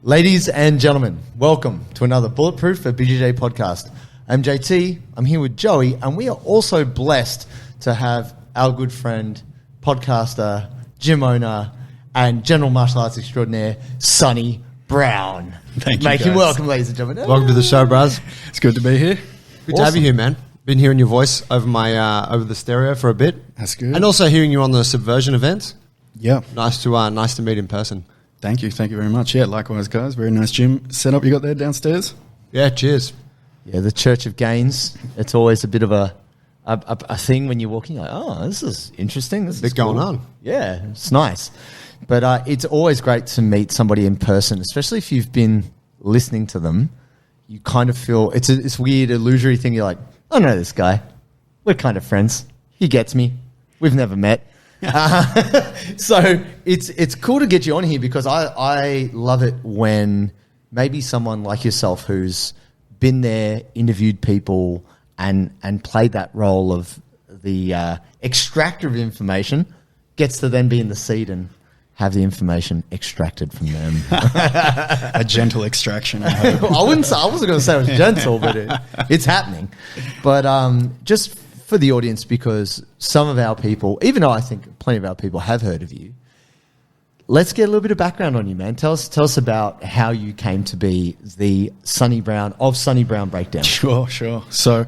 Ladies and gentlemen, welcome to another Bulletproof For BJJ podcast. I'm JT, I'm here with Joey, and we are also blessed to have our good friend, podcaster, gym owner, and general martial arts extraordinaire, Sonny Brown. Thank you, Make him welcome, ladies and gentlemen. Welcome to the show, bros. It's good to be here. Good to have you here, man. Been hearing your voice over my over the stereo for a bit. That's good. And also hearing you on the Subversion event. Yeah. Nice to meet in person. Thank you very much. Yeah, likewise, guys. Very nice gym setup you got there downstairs. Yeah, cheers. Yeah, the Church of Gains. It's always a bit of a thing when you're walking. Like, oh, this is interesting. This is going cool. on. Yeah, it's nice. But it's always great to meet somebody in person, especially if you've been listening to them. You kind of feel it's a weird, illusory thing. You're like, I know this guy. We're kind of friends. He gets me. We've never met. So it's cool to get you on here because I love it when maybe someone like yourself who's been there, interviewed people, and played that role of the extractor of information gets to then be in the seat and have the information extracted from them. A gentle extraction, I hope. I wasn't going to say it was gentle, but it's happening. But just for the audience, because some of our people, even though I think plenty of our people have heard of you, let's get a little bit of background on you, man. Tell us about how you came to be the Sonny Brown Break Down. Sure. So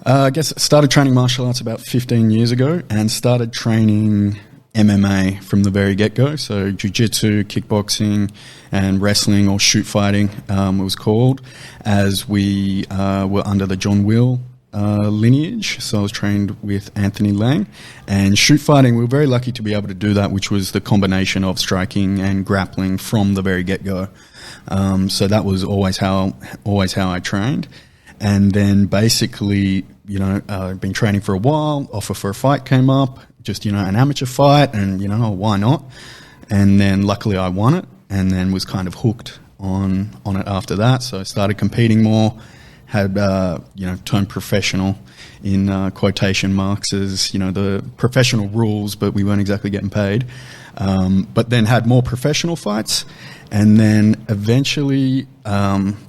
I guess I started training martial arts about 15 years ago and started training MMA from the very get-go. So jiu-jitsu, kickboxing, and wrestling, or shoot fighting, it was called, as we were under the John Will lineage. So I was trained with Anthony Lang, and shoot fighting, we were very lucky to be able to do that, which was the combination of striking and grappling from the very get-go. So that was always how I trained. And then basically, I've been training for a while, offer for a fight came up, just, an amateur fight, and, why not? And then luckily I won it, and then was kind of hooked on it after that. So I started competing more, had, turned professional in quotation marks as, the professional rules, but we weren't exactly getting paid. But then had more professional fights, and then eventually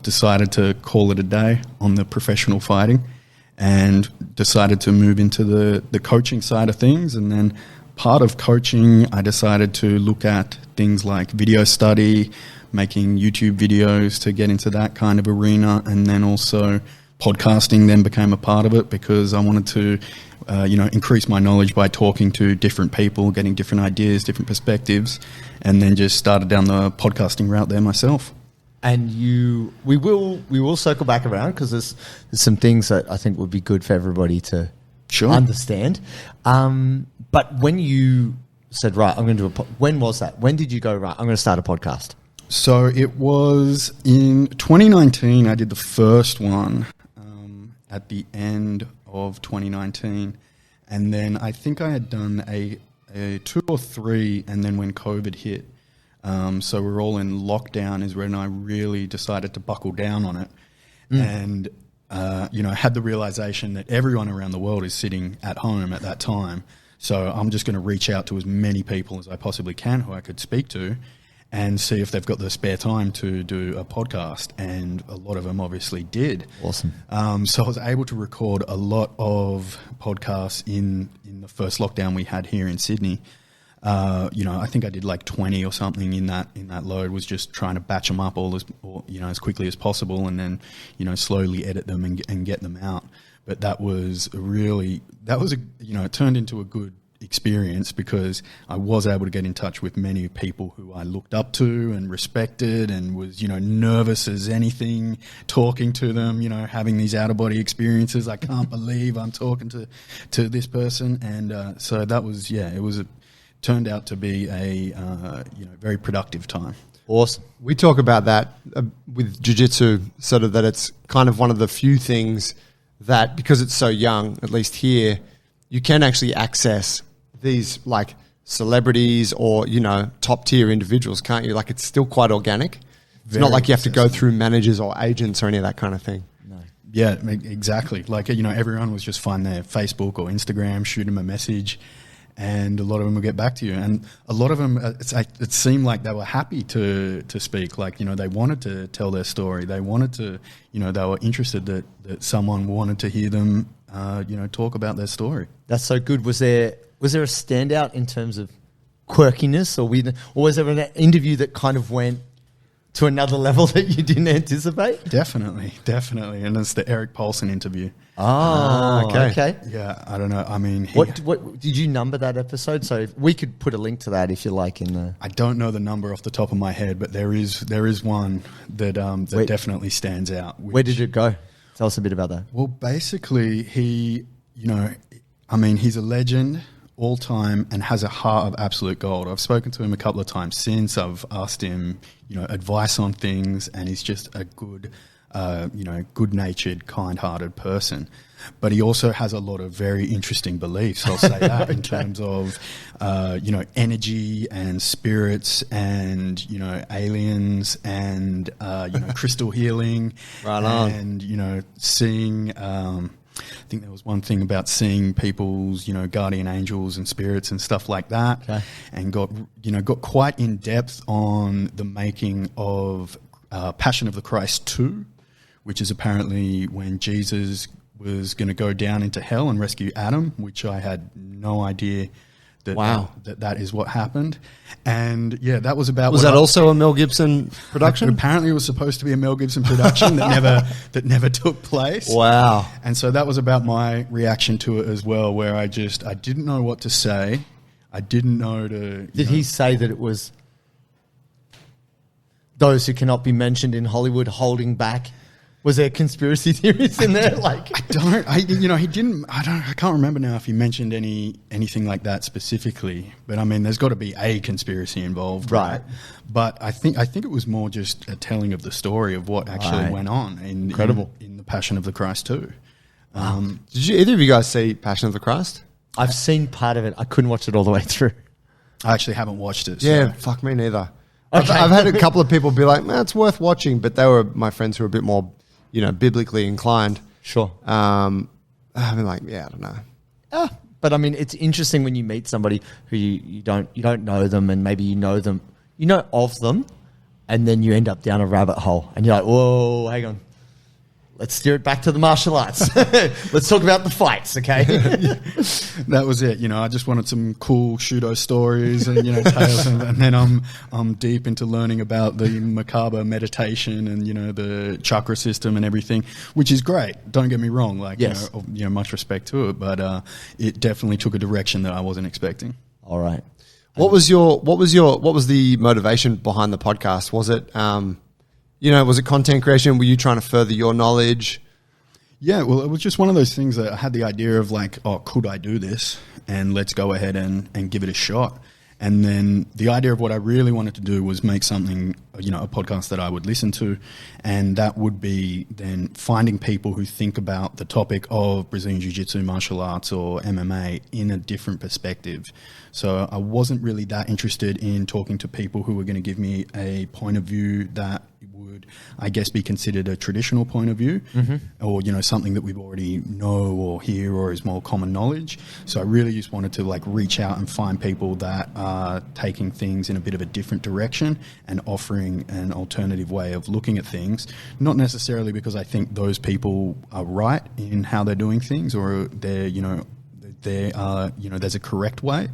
decided to call it a day on the professional fighting, and decided to move into the coaching side of things. And then part of coaching, I decided to look at things like video study, making YouTube videos to get into that kind of arena, and then also podcasting then became a part of it because I wanted to increase my knowledge by talking to different people, getting different ideas, different perspectives, and then just started down the podcasting route there myself. And we will circle back around because there's some things that I think would be good for everybody to understand. But when you said, right, I'm going to do when was that? When did you go, right, I'm going to start a podcast? So it was in 2019. I did the first one at the end of 2019. And then I think I had done a 2 or 3, and then when COVID hit, so we're all in lockdown is when I really decided to buckle down on it. And, I had the realization that everyone around the world is sitting at home at that time. So I'm just going to reach out to as many people as I possibly can who I could speak to and see if they've got the spare time to do a podcast. And a lot of them obviously did. Awesome. So I was able to record a lot of podcasts in the first lockdown we had here in Sydney. I think I did like 20 or something in that load, was just trying to batch them up as quickly as possible, and then, slowly edit them and get them out. But it turned into a good experience because I was able to get in touch with many people who I looked up to and respected, and was, nervous as anything talking to them, having these out-of-body experiences. I can't believe I'm talking to this person. And so that was, turned out to be a very productive time. Awesome. We talk about that with jiu-jitsu, sort of that it's kind of one of the few things that, because it's so young, at least here, you can actually access these like celebrities or, top tier individuals, can't you? Like, it's still quite organic. It's not like you have to go through managers or agents or any of that kind of thing. No. Yeah, exactly. Like, everyone was just find their Facebook or Instagram, shoot them a message. and a lot of them will get back to you. And a lot of them, it seemed like they were happy to speak. Like, they wanted to tell their story. They wanted to, they were interested that someone wanted to hear them, talk about their story. That's so good. Was there a standout in terms of quirkiness or weirdness, or was there an interview that kind of went to another level that you didn't anticipate? Definitely. And it's the Eric Paulson interview. Oh, okay. Yeah, I don't know. I mean, what did you number that episode? So we could put a link to that if you like in the. I don't know the number off the top of my head, but there is one that definitely stands out. Where did it go? Tell us a bit about that. Well, basically, he's a legend all time and has a heart of absolute gold. I've spoken to him a couple of times since. I've asked him, advice on things, and he's just a good, good-natured, kind-hearted person. But he also has a lot of very interesting beliefs, I'll say that, in terms of, energy and spirits and, aliens and, crystal healing. Right on. And, seeing... I think there was one thing about seeing people's, guardian angels and spirits and stuff like that, and got quite in depth on the making of Passion of the Christ 2, which is apparently when Jesus was going to go down into hell and rescue Adam, which I had no idea that is what happened. And yeah, that was about. Was that also a Mel Gibson production? Apparently, it was supposed to be a Mel Gibson production that never took place. Wow! And so that was about my reaction to it as well, where I didn't know what to say. I didn't know to. Did he say that it was those who cannot be mentioned in Hollywood holding back? Was there conspiracy theories in there? He didn't. I can't remember now if he mentioned anything like that specifically. But I mean, there's got to be a conspiracy involved, right? But I think it was more just a telling of the story of what actually went on in the Passion of the Christ too. Did either of you guys see Passion of the Christ? I've seen part of it. I couldn't watch it all the way through. I actually haven't watched it. Yeah, fuck me neither. Okay. I've had a couple of people be like, "Man, it's worth watching," but they were my friends who were a bit more, biblically inclined. Sure. I've been like, yeah, I don't know. But I mean, it's interesting when you meet somebody who you don't know them, and maybe you know of them, and then you end up down a rabbit hole, and you're like, whoa, hang on. Let's steer it back to the martial arts. Let's talk about the fights, okay? That was it. I just wanted some cool Shudo stories and, tales. And then I'm deep into learning about the macabre meditation and, the chakra system and everything, which is great. Don't get me wrong. Yes. Much respect to it. But it definitely took a direction that I wasn't expecting. All right. What was the motivation behind the podcast? Was it, was it content creation? Were you trying to further your knowledge? Yeah, well, it was just one of those things that I had the idea of could I do this? And let's go ahead and give it a shot. And then the idea of what I really wanted to do was make something, a podcast that I would listen to. And that would be then finding people who think about the topic of Brazilian Jiu-Jitsu, martial arts or MMA in a different perspective. So I wasn't really that interested in talking to people who were going to give me a point of view that would, I guess, be considered a traditional point of view, or something that we've already know or hear or is more common knowledge. So I really just wanted to reach out and find people that are taking things in a bit of a different direction and offering an alternative way of looking at things. Not necessarily because I think those people are right in how they're doing things or there's a correct way.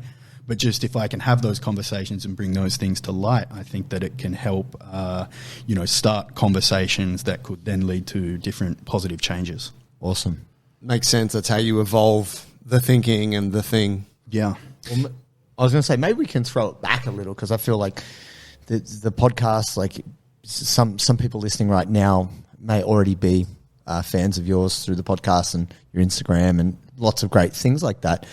But just if I can have those conversations and bring those things to light, I think that it can help, start conversations that could then lead to different positive changes. Awesome. Makes sense. That's how you evolve the thinking and the thing. Yeah. Well, I was going to say, maybe we can throw it back a little because I feel like the podcast, some people listening right now may already be fans of yours through the podcast and your Instagram and lots of great things like that.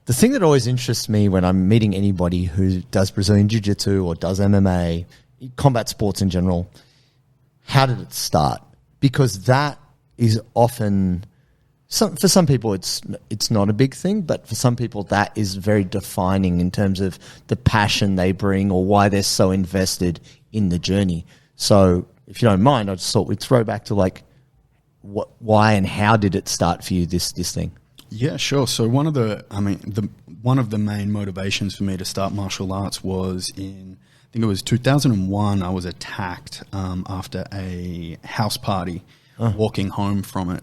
The thing that always interests me when I'm meeting anybody who does Brazilian Jiu-Jitsu or does MMA, combat sports in general, how did it start? Because that is often, for some people it's not a big thing, but for some people that is very defining in terms of the passion they bring or why they're so invested in the journey. So if you don't mind, I just thought we'd throw back to why and how did it start for you, this thing? Yeah, sure. So one of the main motivations for me to start martial arts was I think it was 2001. I was attacked after a house party. Walking home from it.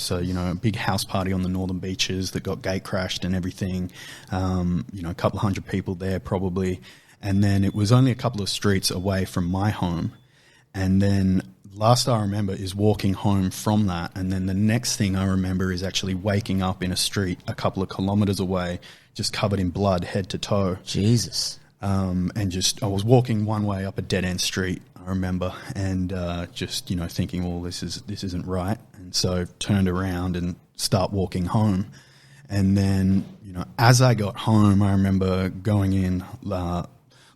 So, a big house party on the northern beaches that got gate crashed and everything. A couple of hundred people there probably. And then it was only a couple of streets away from my home. And then last I remember is walking home from that. And then the next thing I remember is actually waking up in a street a couple of kilometers away, just covered in blood, head to toe. Jesus. And I was walking one way up a dead end street, I remember, and thinking, well, this isn't right. And so turned around and start walking home. And then, as I got home, I remember going in,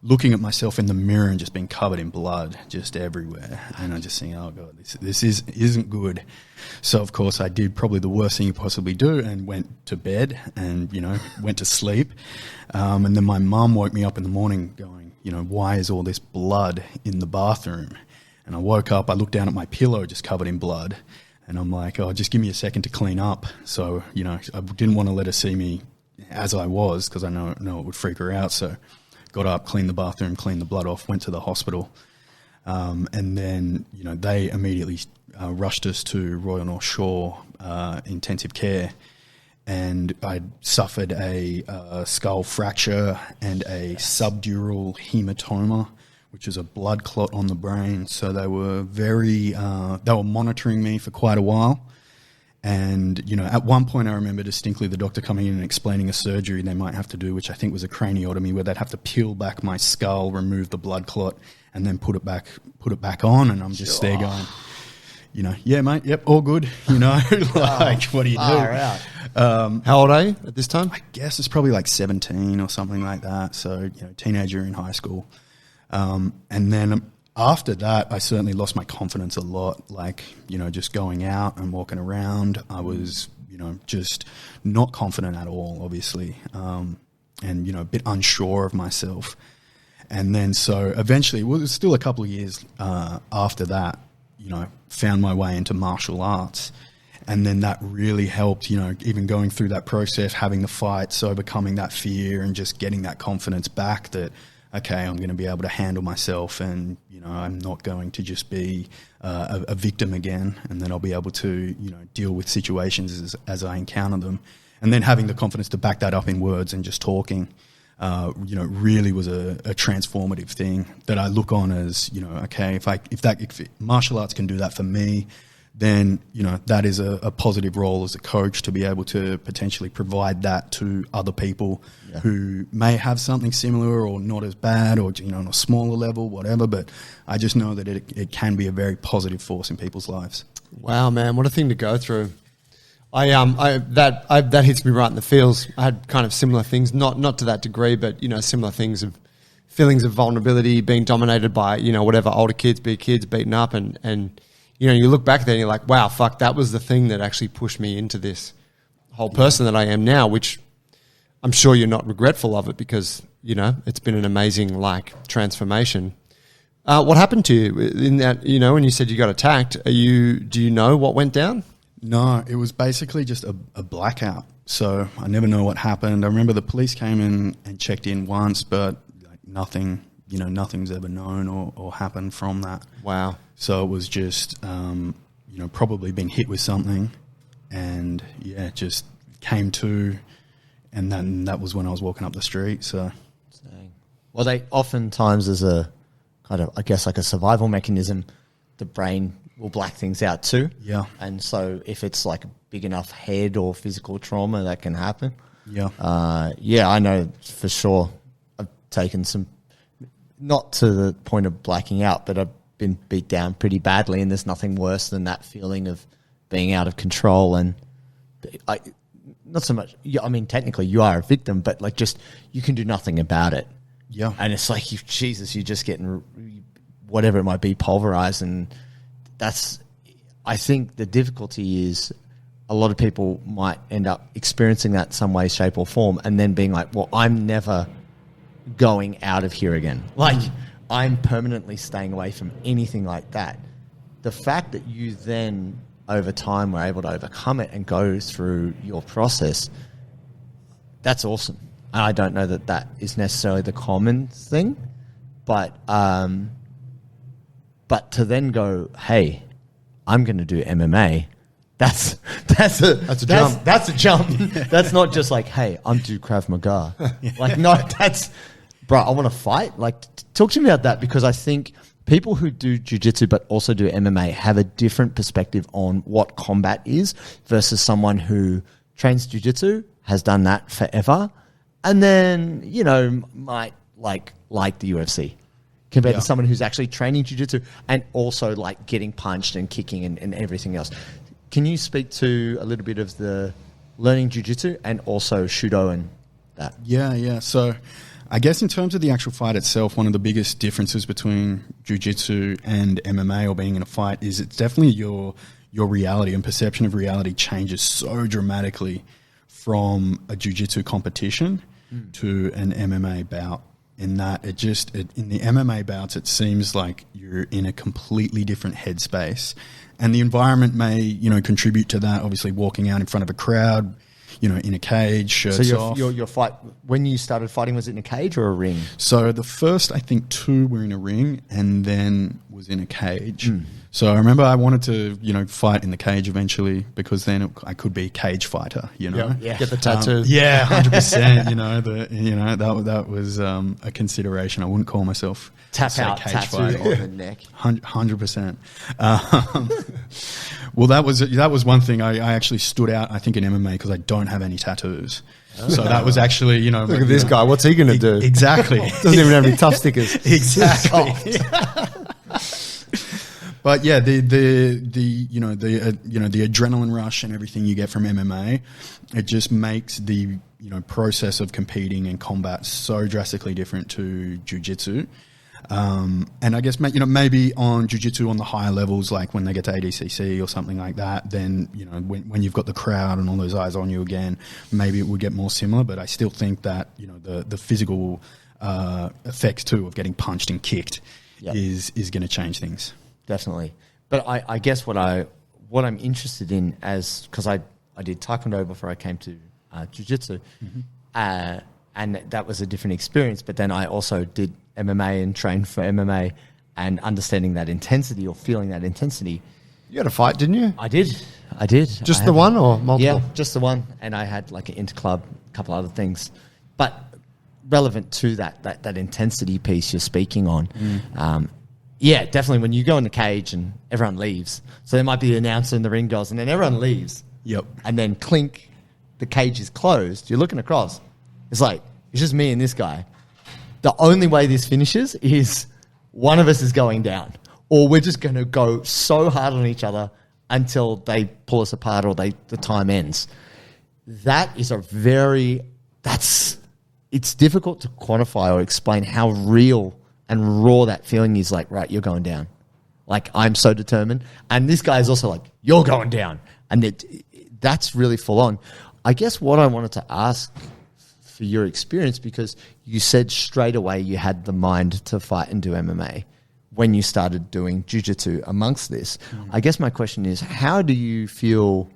looking at myself in the mirror and just being covered in blood just everywhere. And I just thinking, oh God, this isn't good. So of course I did probably the worst thing you possibly do and went to bed and, went to sleep. And then my mum woke me up in the morning going, why is all this blood in the bathroom? And I woke up, I looked down at my pillow just covered in blood. And I'm like, oh, just give me a second to clean up. So, I didn't want to let her see me as I was because I know it would freak her out. So got up, cleaned the bathroom, cleaned the blood off, went to the hospital. And then, they immediately rushed us to Royal North Shore intensive care. And I suffered a skull fracture and a subdural hematoma, which is a blood clot on the brain. So they were they were monitoring me for quite a while. And, at one point I remember distinctly the doctor coming in and explaining a surgery they might have to do, which I think was a craniotomy, where they'd have to peel back my skull, remove the blood clot, and then put it back on. And I'm just there going, yeah, mate, yep, all good. What do you do? How old are you at this time? I guess it's probably like 17 or something like that. So, teenager in high school. And then after that, I certainly lost my confidence a lot. Like, just going out and walking around, I was, just not confident at all, obviously. And, a bit unsure of myself. And then so eventually, it was still a couple of years after that, found my way into martial arts. And then that really helped, even going through that process, having the fights, overcoming that fear and just getting that confidence back that, okay, I'm going to be able to handle myself and, I'm not going to just be a victim again, and then I'll be able to, deal with situations as I encounter them. And then having the confidence to back that up in words and just talking, really was a transformative thing that I look on as, okay, if martial arts can do that for me, then, that is a positive role as a coach to be able to potentially provide that to other people who may have something similar or not as bad or, on a smaller level, whatever. But I just know that it can be a very positive force in people's lives. Wow, man, what a thing to go through. That hits me right in the feels. I had kind of similar things, not to that degree, but, similar things of feelings of vulnerability, being dominated by, whatever, older kids, big kids, beaten up and you look back there and you're like, wow, fuck, that was the thing that actually pushed me into this whole person that I am now, which I'm sure you're not regretful of it because, it's been an amazing, transformation. What happened to you in that, when you said you got attacked? Do you know what went down? No, it was basically just a blackout. So I never know what happened. I remember the police came in and checked in once, but nothing, nothing's ever known or happened from that. Wow. So it was just, probably being hit with something and, just came to, and then that was when I was walking up the street. So, well, they oftentimes as a kind of, I guess, like a survival mechanism, the brain will black things out too. Yeah. And so if it's like a big enough head or physical trauma, that can happen. Yeah. I know for sure I've taken some, not to the point of blacking out, but I've been beat down pretty badly, and there's nothing worse than that feeling of being out of control. And not so much, technically you are a victim, but just you can do nothing about it. Yeah. And it's like, you're just getting whatever it might be pulverized. And I think the difficulty is a lot of people might end up experiencing that some way, shape or form, and then being like, well, I'm never going out of here again. I'm permanently staying away from anything like that. The fact that you then over time were able to overcome it and go through your process, that's awesome. I don't know that that is necessarily the common thing, but to then go, hey, I'm going to do MMA. That's a jump. That's a jump. That's not just like, hey, I'm do Krav Maga. Like, no, that's, bro, I want to fight. Like, talk to me about that, because I think people who do jiu-jitsu but also do MMA have a different perspective on what combat is versus someone who trains jiu-jitsu, has done that forever, and then, you know, might like the UFC compared to someone who's actually training jiu-jitsu and also like getting punched and kicking and everything else. Can you speak to a little bit of the learning jiu-jitsu and also Shudo and that? Yeah. So I guess in terms of the actual fight itself, one of the biggest differences between jiu-jitsu and MMA or being in a fight is it's definitely your reality and perception of reality changes so dramatically from a jiu-jitsu competition to an MMA bout. In that in the MMA bouts, it seems like you're in a completely different headspace. And the environment may, you know, contribute to that. Obviously, walking out in front of a crowd, you know, in a cage, shirts off. So your fight, when you started fighting, was it in a cage or a ring? So the first, I think, 2 were in a ring and then was in a cage. So I remember I wanted to, you know, fight in the cage eventually, because then I could be a cage fighter, you know. Get the tattoo. 100%. That was a consideration. I wouldn't call myself Tap out cage tattoo fighter. on the neck. 100%. Well, that was one thing. I actually stood out, I think, in MMA because I don't have any tattoos. So that was actually, you know, Look at this guy. What's he going to do? Exactly. Doesn't even have any tough stickers. Exactly. But yeah, the adrenaline rush and everything you get from MMA, it just makes the, you know, process of competing and combat so drastically different to jiu-jitsu. And I guess, you know, maybe on jiu-jitsu on the higher levels, like when they get to ADCC or something like that, then, you know, when you've got the crowd and all those eyes on you again, maybe it would get more similar. But I still think that, you know, the physical effects too of getting punched and kicked is going to change things. Definitely. But I guess what I'm interested in, because I did Taekwondo before I came to Jiu-Jitsu, and that was a different experience. But then I also did MMA and trained for MMA, and understanding that intensity or feeling that intensity. You had a fight, didn't you? I did. Just the one or multiple? Yeah, just the one. And I had like an interclub, a couple other things. But relevant to that intensity piece you're speaking on, yeah, definitely when you go in the cage and everyone leaves. So there might be an announcer in the ring goes, and then everyone leaves. Yep. And then clink, the cage is closed. You're looking across. It's like, it's just me and this guy. The only way this finishes is one of us is going down, or we're just going to go so hard on each other until they pull us apart or the time ends. That is it's difficult to quantify or explain how real and raw that feeling is. Like, right, you're going down. Like, I'm so determined. And this guy is also like, you're going down. And that's really full on. I guess what I wanted to ask for your experience, because you said straight away you had the mind to fight and do MMA when you started doing jiu-jitsu amongst this. I guess my question is, how do you feel,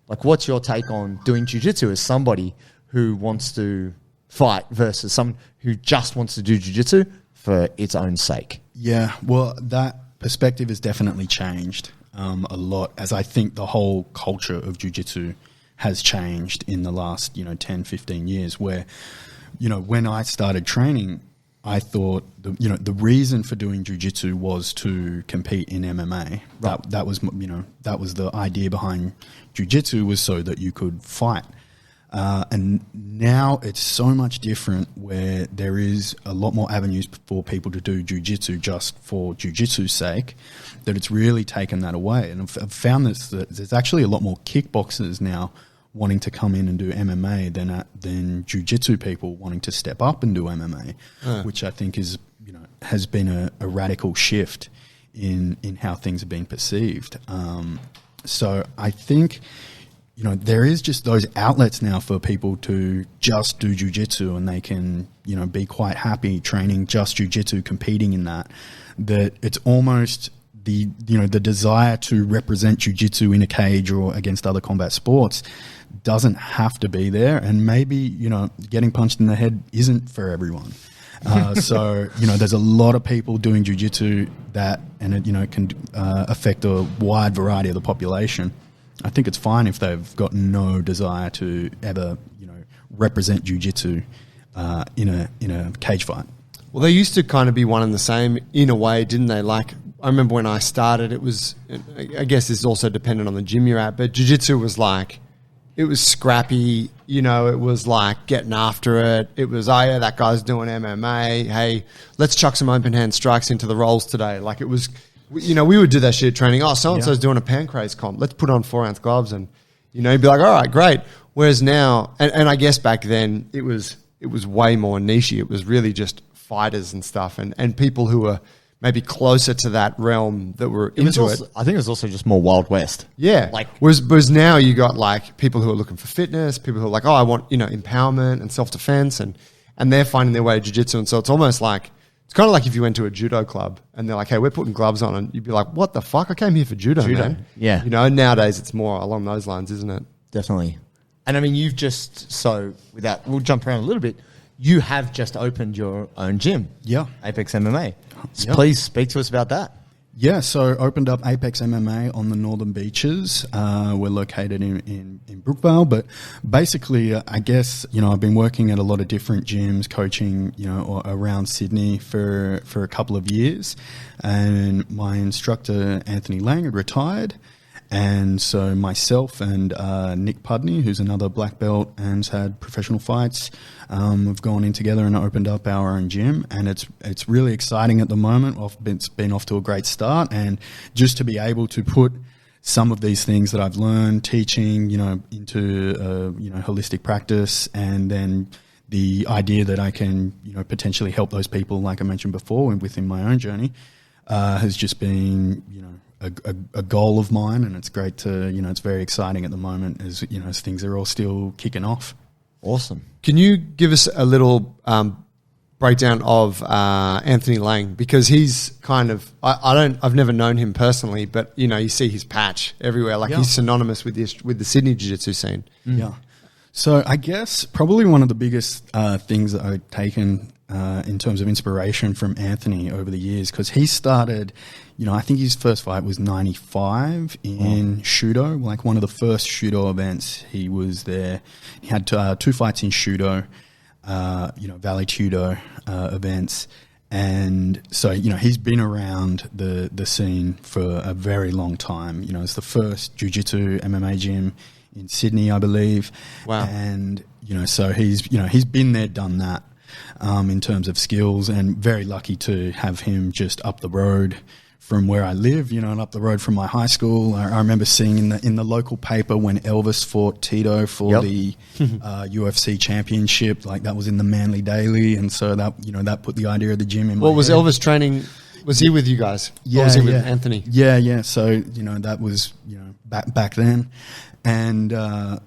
like, what's your take on doing jiu-jitsu as somebody who wants to fight versus someone who just wants to do jiu-jitsu for its own sake? Yeah, well, that perspective has definitely changed a lot, as I think the whole culture of jiu-jitsu has changed in the last, 10, 15 years, where, when I started training, I thought, the reason for doing jiu-jitsu was to compete in MMA. Right. That was the idea behind jiu-jitsu, was so that you could fight. And now it's so much different, where there is a lot more avenues for people to do jiu-jitsu just for jiu-jitsu's sake, that it's really taken that away. And I've found that there's actually a lot more kickboxers now wanting to come in and do MMA than jiu-jitsu people wanting to step up and do MMA, which I think is, has been a radical shift in how things are being perceived. So I think, there is just those outlets now for people to just do jiu-jitsu, and they can, be quite happy training just jiu-jitsu, competing in that it's almost the desire to represent jiu-jitsu in a cage or against other combat sports doesn't have to be there, and maybe getting punched in the head isn't for everyone. So there's a lot of people doing jiu-jitsu that, and it can affect a wide variety of the population. I think it's fine if they've got no desire to ever represent jiu-jitsu in a cage fight. Well, they used to kind of be one and the same in a way, didn't they? Like, I remember when I started, it was, I guess it's also dependent on the gym you're at, but jiu-jitsu was like, it was scrappy, it was like getting after it. It was, oh yeah, that guy's doing MMA. Hey, let's chuck some open hand strikes into the rolls today. Like, it was, we would do that shit training. Oh, so-and-so's doing a pancrase comp. Let's put on 4-ounce gloves and, you'd be like, all right, great. Whereas now, and I guess back then it was way more nichey. It was really just fighters and stuff and people who were maybe closer to that realm that were into it. I think it was also just more Wild West. Yeah. Whereas now you got like people who are looking for fitness, people who are like, oh, I want, empowerment and self-defense and they're finding their way to jiu-jitsu. And so it's almost like, it's kind of like if you went to a judo club and they're like, hey, we're putting gloves on, and you'd be like, what the fuck? I came here for judo, man. Yeah. Nowadays it's more along those lines, isn't it? Definitely. And I mean, we'll jump around a little bit. You have just opened your own gym. Yeah. Apex MMA. So Yeah. please speak to us about that. Yeah, so opened up Apex MMA on the Northern Beaches. We're located in Brookvale, but basically, I guess, I've been working at a lot of different gyms, coaching, around Sydney for a couple of years. And my instructor, Anthony Lang, had retired. And so myself and Nick Pudney, who's another black belt and has had professional fights, have gone in together and opened up our own gym, and it's really exciting at the moment. It's been off to a great start, and just to be able to put some of these things that I've learned teaching, into holistic practice, and then the idea that I can potentially help those people, like I mentioned before, within my own journey, has just been a goal of mine, and it's great to it's very exciting at the moment as as things are all still kicking off. Awesome. Can you give us a little breakdown of Anthony Lang, because he's kind of I've never known him personally, but you see his patch everywhere, like he's synonymous with the Sydney jiu-jitsu scene. Yeah. So I guess probably one of the biggest things that I've taken in terms of inspiration from Anthony over the years, because he started, I think his first fight was 95 in Shudo, like one of the first Shudo events. He was there. He had 2 fights in Shudo, Valley Tudo events. And so, he's been around the scene for a very long time. It's the first jiu-jitsu MMA gym in Sydney, I believe. Wow. And, so he's been there, done that. In terms of skills, and very lucky to have him just up the road from where I live, and up the road from my high school. I remember seeing in the local paper when Elvis fought Tito for the UFC championship, like that was in the Manly Daily, and so that that put the idea of the gym in my was head. Elvis training? Was he with you guys? Yeah, or was he with Anthony? Yeah. So that was back then. And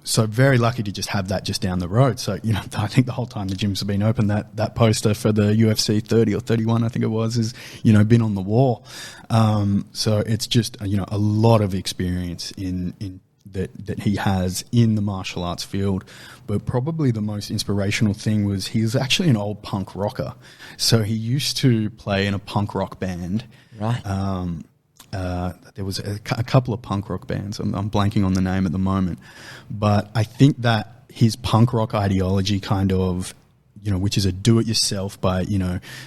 so very lucky to just have that just down the road. So, I think the whole time the gyms have been open, that poster for the UFC 30 or 31, I think it was, is, been on the wall. So it's just, a lot of experience in that he has in the martial arts field. But probably the most inspirational thing was he was actually an old punk rocker. So he used to play in a punk rock band. Right. There was a couple of punk rock bands. I'm blanking on the name at the moment. But I think that his punk rock ideology kind of, which is a do-it-yourself by,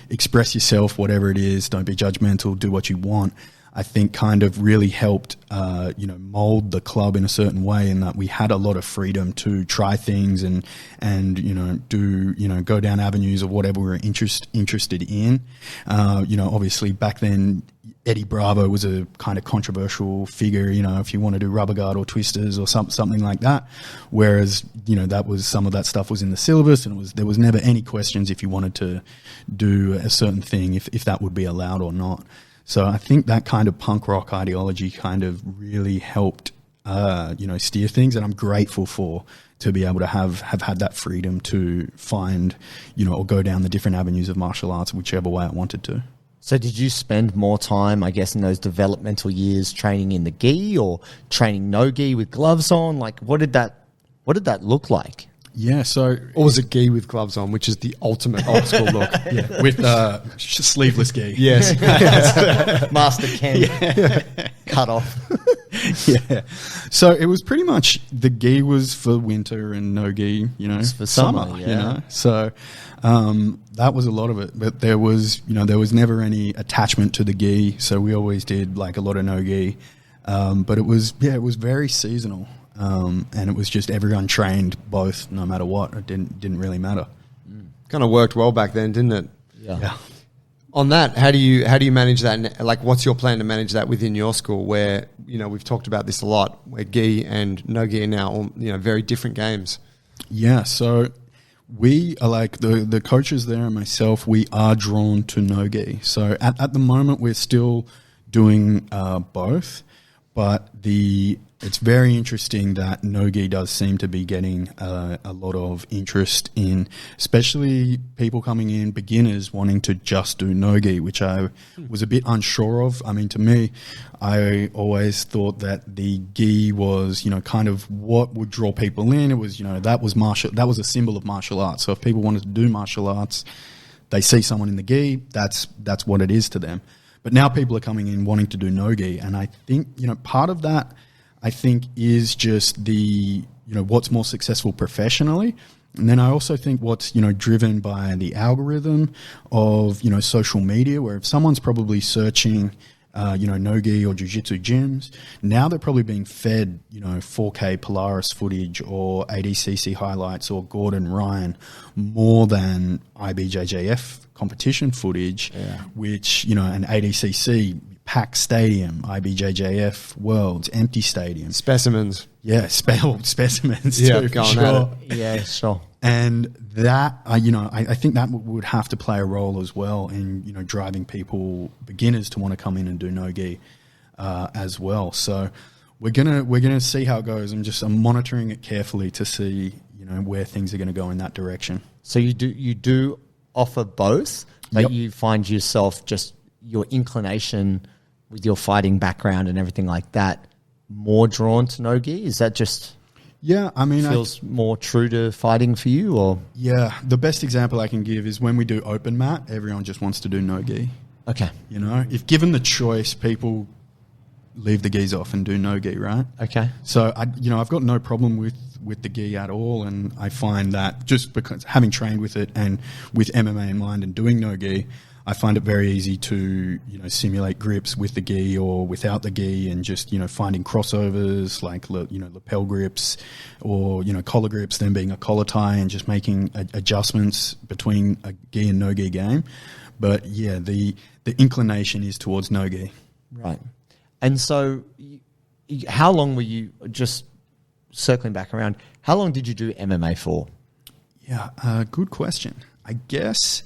express yourself, whatever it is, don't be judgmental, do what you want, I think kind of really helped, mold the club in a certain way, in that we had a lot of freedom to try things and go down avenues of whatever we were interested in. Obviously back then, Eddie Bravo was a kind of controversial figure, if you want to do rubber guard or twisters or something like that. Whereas, that was, some of that stuff was in the syllabus, and there was never any questions if you wanted to do a certain thing, if that would be allowed or not. So I think that kind of punk rock ideology kind of really helped, steer things, and I'm grateful to be able to have had that freedom to find, or go down the different avenues of martial arts, whichever way I wanted to. So did you spend more time, I guess, in those developmental years training in the gi or training no gi with gloves on? Like, what did that look like? Yeah, so... Or was it gi with gloves on, which is the ultimate old school look? Yeah, with sleeveless gi. Yes. Master Ken cut off. Yeah. So it was pretty much the gi was for winter and no gi, It's for summer, So that was a lot of it. But there was never any attachment to the gi. So we always did like a lot of no gi. But it was very seasonal. And it was just everyone trained both, no matter what. It didn't really matter. Kind of worked well back then, didn't it? Yeah. On that, how do you manage that? Like, what's your plan to manage that within your school? Where we've talked about this a lot, where gi and no gi are now very different games. Yeah. So we are like the coaches there and myself. We are drawn to no gi. So at the moment, we're still doing both, but it's very interesting that no-gi does seem to be getting a lot of interest in, especially people coming in, beginners wanting to just do no-gi, which I was a bit unsure of. I mean, to me, I always thought that the gi was, kind of what would draw people in. It was, that was a symbol of martial arts. So if people wanted to do martial arts, they see someone in the gi, that's what it is to them. But now people are coming in wanting to do no-gi, and I think, part of that, I think, is just the, what's more successful professionally. And then I also think what's, driven by the algorithm of, social media, where if someone's probably searching, no-gi or jiu-jitsu gyms, now they're probably being fed, 4K Polaris footage or ADCC highlights or Gordon Ryan more than IBJJF competition footage, which, an ADCC packed stadium, IBJJF Worlds, empty stadium. Specimens. Yeah, specimens yeah, too, going sure. at it. Yeah, sure. And that, I think that would have to play a role as well in, driving beginners to want to come in and do no-gi as well. So we're gonna see how it goes. I'm monitoring it carefully to see, where things are going to go in that direction. So you do offer both, but you find yourself just your inclination with your fighting background and everything like that more drawn to no-gi? Is that just... Yeah, I mean... feels more true to fighting for you, or...? Yeah, the best example I can give is when we do open mat, everyone just wants to do no-gi. Okay. If given the choice, people leave the gis off and do no-gi, right? Okay. So, I've got no problem with the gi at all, and I find that just because having trained with it and with MMA in mind and doing no-gi, I find it very easy to, simulate grips with the gi or without the gi, and just, finding crossovers like, lapel grips or, collar grips, then being a collar tie, and just making adjustments between a gi and no gi game. But yeah, the inclination is towards no gi. Right. And so how long were you, just circling back around, how long did you do MMA for? Yeah, good question. I guess...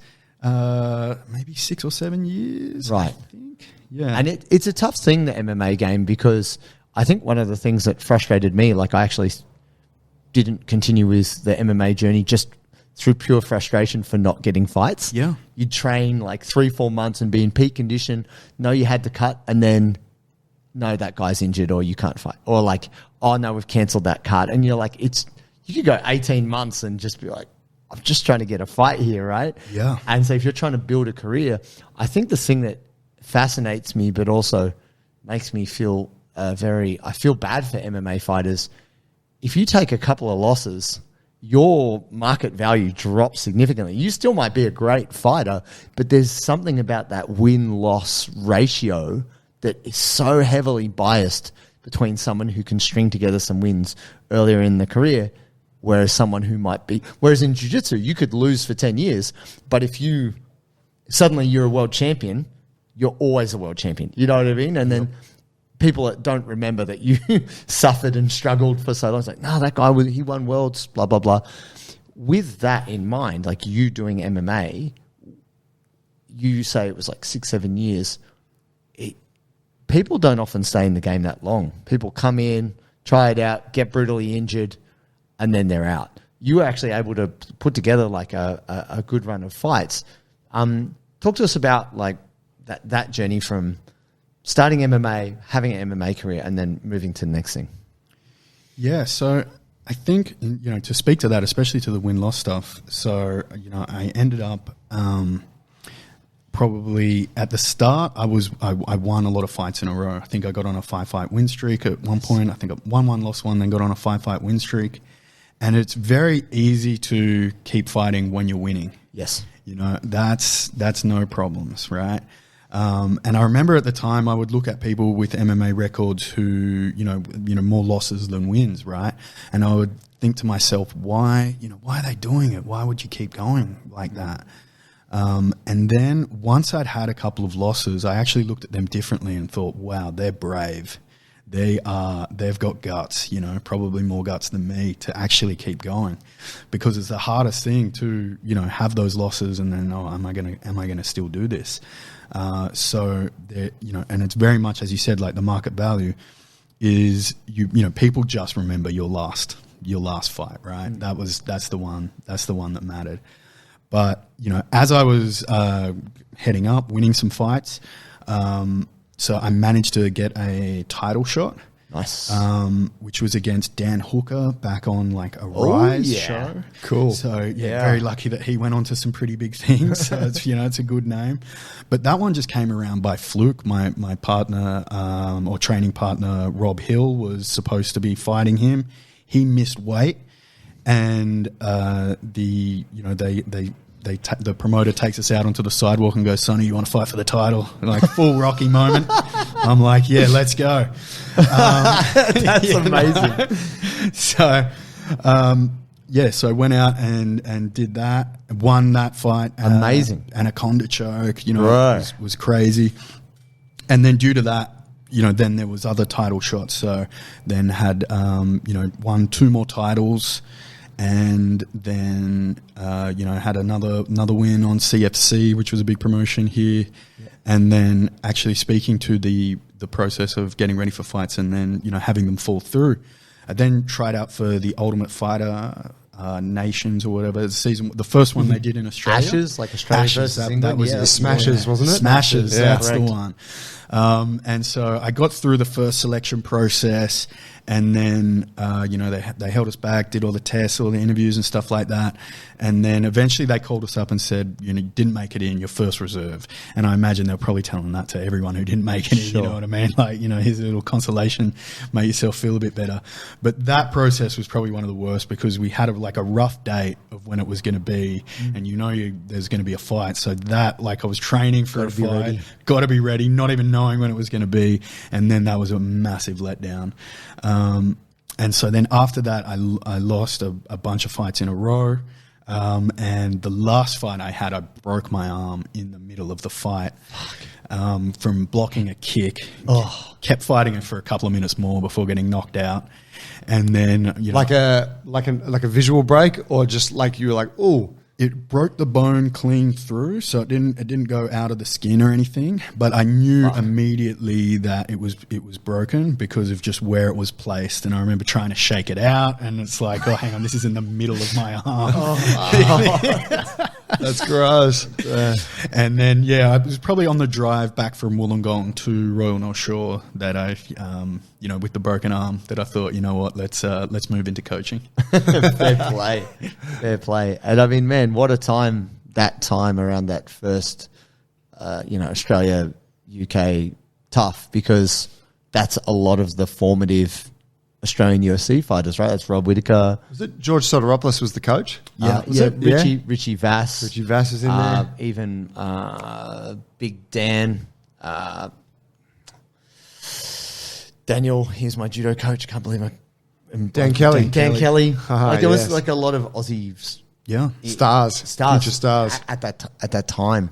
maybe 6 or 7 years, right? I think. Yeah, and it's a tough thing, the MMA game, because I think one of the things that frustrated me, like I actually didn't continue with the MMA journey just through pure frustration for not getting fights. Yeah, you'd train like 3-4 months and be in peak condition, know you had to cut, and then no, that guy's injured or you can't fight, or like, oh no, we've cancelled that card, and you're like, you could go 18 months and just be like, I'm just trying to get a fight here, right? Yeah. And so if you're trying to build a career, I think the thing that fascinates me but also makes me feel I feel bad for MMA fighters. If you take a couple of losses, your market value drops significantly. You still might be a great fighter, but there's something about that win-loss ratio that is so heavily biased between someone who can string together some wins earlier in the career, whereas someone who whereas in jiu-jitsu, you could lose for 10 years, but if suddenly you're a world champion, you're always a world champion. You know what I mean? And then people that don't remember that you suffered and struggled for so long, it's like, no, that guy, he won worlds, blah, blah, blah. With that in mind, like you doing MMA, you say it was like 6-7 years. People don't often stay in the game that long. People come in, try it out, get brutally injured, and then they're out. You were actually able to put together like a good run of fights. Talk to us about like that journey from starting MMA, having an MMA career, and then moving to the next thing? Yeah, so I think, to speak to that, especially to the win-loss stuff, so, I ended up probably at the start, I won a lot of fights in a row. I think I got on a 5-fight win streak at one point. I think I won one, lost one, then got on a 5-fight win streak. And it's very easy to keep fighting when you're winning. Yes. That's no problems, right? And I remember at the time I would look at people with MMA records who, more losses than wins, right? And I would think to myself, why are they doing it? Why would you keep going like that? And then once I'd had a couple of losses, I actually looked at them differently and thought, wow, they're brave. They've got guts, probably more guts than me to actually keep going, because it's the hardest thing to, have those losses and then, am I going to still do this? So there, and it's very much, as you said, like the market value is people just remember your last fight, right? That's the one that mattered. But, as I was, heading up, winning some fights, so I managed to get a title shot. Nice. Which was against Dan Hooker back on like a Rise show. Cool. So very lucky that he went on to some pretty big things. So it's, it's a good name. But that one just came around by fluke. My partner, or training partner, Rob Hill, was supposed to be fighting him. He missed weight, and the promoter takes us out onto the sidewalk and goes, "Sonny, you want to fight for the title?" Like full Rocky moment. I'm like, yeah, let's go. That's amazing. So, so I went out and did that, won that fight. Amazing. Anaconda choke, Right. was crazy. And then due to that, then there was other title shots. So then had, won 2 more titles. And then, had another win on CFC, which was a big promotion here. Yeah. And then actually speaking to the process of getting ready for fights and then, having them fall through. I then tried out for the Ultimate Fighter Nations or whatever the first one they did in Australia. Ashes, like Australia versus England. That was the Smashes, wasn't it? Smashes, that's correct. the one. And so I got through the first selection process, and then, they held us back, did all the tests, all the interviews and stuff like that. And then eventually they called us up and said, you didn't make it in, your first reserve. And I imagine they're probably telling that to everyone who didn't make it in, you know what I mean? Like, here's a little consolation, make yourself feel a bit better. But that process was probably one of the worst, because we had a rough date of when it was going to be, and there's going to be a fight. So that, I was training for a fight, got to be ready, not even knowing when it was going to be. And then that was a massive letdown. And so then after that, I lost a bunch of fights in a row. And the last fight I had, I broke my arm in the middle of the fight, from blocking a kick. Kept fighting it for a couple of minutes more before getting knocked out. And then, like a visual break, or just like you were like, "Ooh." It broke the bone clean through, so it didn't go out of the skin or anything. But I knew immediately that it was broken because of just where it was placed. And I remember trying to shake it out, and it's like, oh, hang on, this is in the middle of my arm. That's gross. And then I was probably on the drive back from Wollongong to Royal North Shore that I, with the broken arm, that I thought, you know what, let's move into coaching. Fair play. And I mean, man, what a time, that time around that first, Australia, UK tough, because that's a lot of the formative Australian UFC fighters, right? That's Rob Whittaker. Was it George Soteropoulos was the coach? Richie Vass. Richie Vass is in there. Even Big Dan. Daniel, he's my judo coach. Can't believe Dan Kelly. Dan Kelly. There was yes. a lot of Aussies. Yeah. Stars. Future stars. At that time.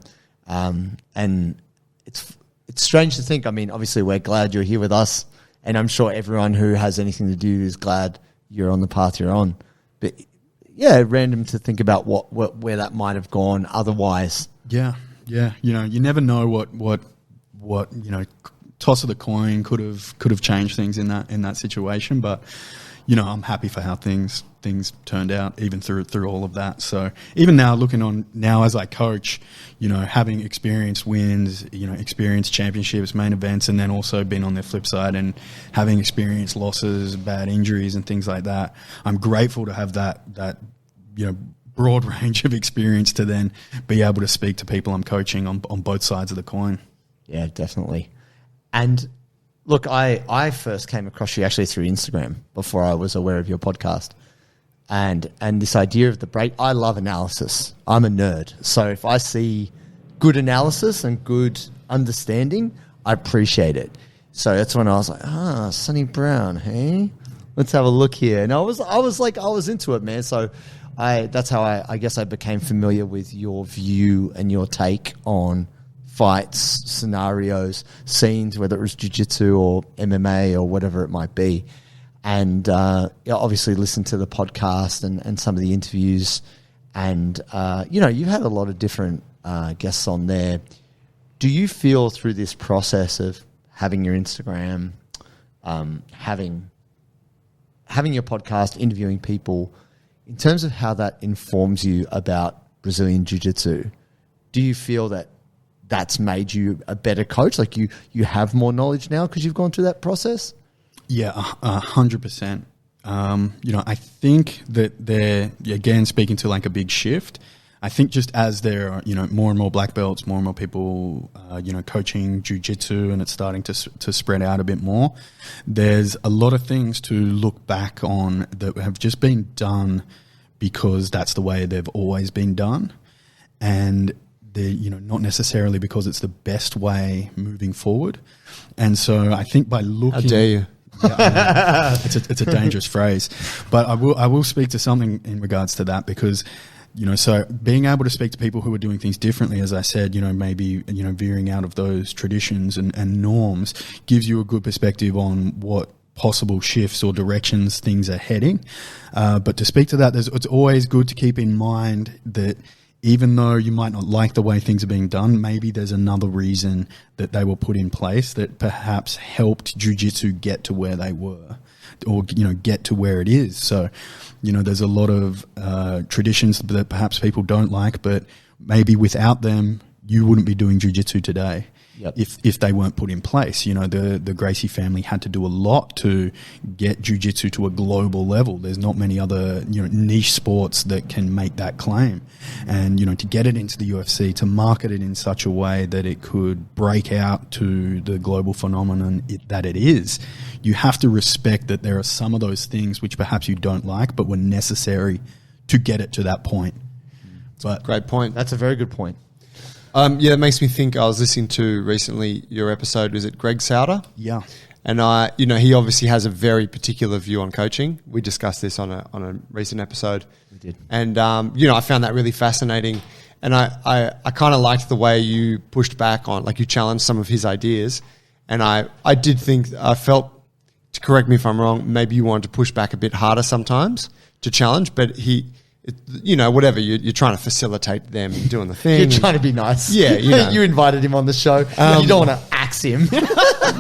And it's strange to think. I mean, obviously we're glad you're here with us, and I'm sure everyone who has anything to do is glad you're on the path you're on. But random to think about where that might have gone otherwise. Yeah. You never know what toss of the coin could have changed things in that situation. But I'm happy for how things turned out, even through all of that. So even now, looking on now as I coach, having experienced wins, experienced championships, main events, and then also been on the flip side and having experienced losses, bad injuries, and things like that, I'm grateful to have that broad range of experience to then be able to speak to people I'm coaching on both sides of the coin. Yeah, definitely. And look, I first came across you actually through Instagram before I was aware of your podcast. And this idea of the break, I love analysis. I'm a nerd. So if I see good analysis and good understanding, I appreciate it. So that's when I was like, Sonny Brown, hey? Let's have a look here. And I was into it, man. So that's how I guess I became familiar with your view and your take on fights, scenarios, scenes, whether it was jiu-jitsu or MMA or whatever it might be. And obviously listen to the podcast and some of the interviews. And, you've had a lot of different guests on there. Do you feel through this process of having your Instagram, having your podcast, interviewing people, in terms of how that informs you about Brazilian Jiu-Jitsu, do you feel that that's made you a better coach? Like you have more knowledge now because you've gone through that process? Yeah, 100%. I think that they're, again, speaking to like a big shift, I think just as there are, more and more black belts, more and more people, coaching jiu-jitsu, and it's starting to spread out a bit more, there's a lot of things to look back on that have just been done because that's the way they've always been done. And they're, not necessarily because it's the best way moving forward. And so I think by looking... How dare you? Yeah, it's a dangerous phrase, but I will speak to something in regards to that because, so being able to speak to people who are doing things differently, as I said, maybe, veering out of those traditions and norms gives you a good perspective on what possible shifts or directions things are heading. But to speak to that, it's always good to keep in mind that even though you might not like the way things are being done, maybe there's another reason that they were put in place that perhaps helped jiu-jitsu get to where they were or, get to where it is. So, there's a lot of traditions that perhaps people don't like, but maybe without them, you wouldn't be doing jiu-jitsu today. Yep. If they weren't put in place. The Gracie family had to do a lot to get jiu-jitsu to a global level. There's not many other niche sports that can make that claim. And to get it into the UFC, to market it in such a way that it could break out to the global phenomenon that it is, you have to respect that there are some of those things which perhaps you don't like but were necessary to get it to that point. But great point. That's a very good point. It makes me think. I was listening to recently your episode. Was it Greg Sauter? Yeah. And he obviously has a very particular view on coaching. We discussed this on a recent episode. We did. And I found that really fascinating. And I kind of liked the way you pushed back on, like you challenged some of his ideas. And I did think, I felt, to correct me if I'm wrong, maybe you wanted to push back a bit harder sometimes to challenge, but whatever, you're trying to facilitate them doing the thing. You're trying to be nice. Yeah, You invited him on the show. You don't want to axe him.